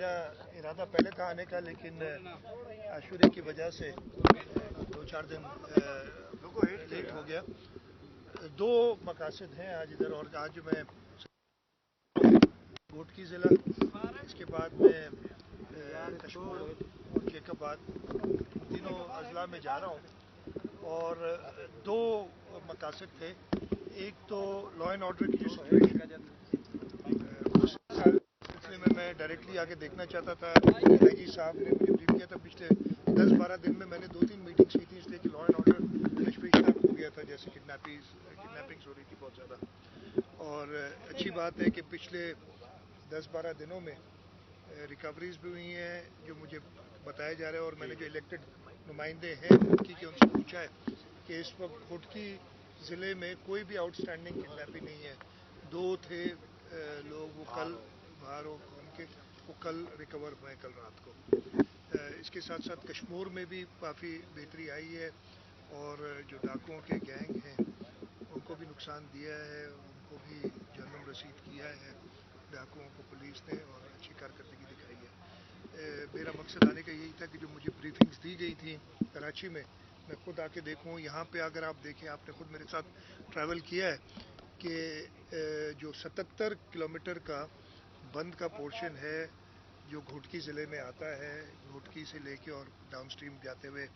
मेरा इरादा पहले था आने का, लेकिन आशूरे की वजह से 2-4 दिन लेट हो गया। दो मकासद हैं आज इधर, और आज मैं घोटकी ज़िला, इसके बाद मैं कश्मीर और जैकबाद, तीनों अजला में जा रहा हूँ। और दो मकासद थे। एक तो लॉ एंड ऑर्डर की जो सिचुएशन, उस सिलसिले में मैं डायरेक्टली आके देखना चाहता था। आईजी साहब ने मुझे ब्रीफ किया था। पिछले 10-12 दिन में मैंने 2-3 मीटिंग्स की थी, इसलिए कि लॉ एंड ऑर्डर तशवीश हो गया था, जैसे किडनैपिंग्स हो रही थी बहुत ज़्यादा। और अच्छी बात है कि पिछले 10-12 दिनों में रिकवरीज भी हुई हैं, जो मुझे बताया जा रहा है। और मैंने जो इलेक्टेड नुमाइंदे हैं घुटकी के, उनसे पूछा है कि इस वक्त घुटकी ज़िले में कोई भी आउटस्टैंडिंग किडनैपिंग नहीं है। 2 थे लोग, वो कल बाहर हो उनके, वो कल रिकवर हुए कल रात को। इसके साथ साथ कश्मीर में भी काफ़ी बेहतरी आई है, और जो डाकुओं के गैंग हैं उनको भी नुकसान दिया है, उनको भी जहन्नुम रसीद किया है डाकुओं को पुलिस ने, और अच्छी कारकर्दगी दिखाई है। मेरा मकसद आने का यही था कि जो मुझे ब्रीफिंग्स दी गई थी कराची में, मैं खुद आके देखूं। यहाँ पे अगर आप देखें, आपने खुद मेरे साथ ट्रैवल किया है, कि जो 77 किलोमीटर का बंद का पोर्शन है जो घोटकी ज़िले में आता है, घोटकी से लेके और डाउन स्ट्रीम जाते हुए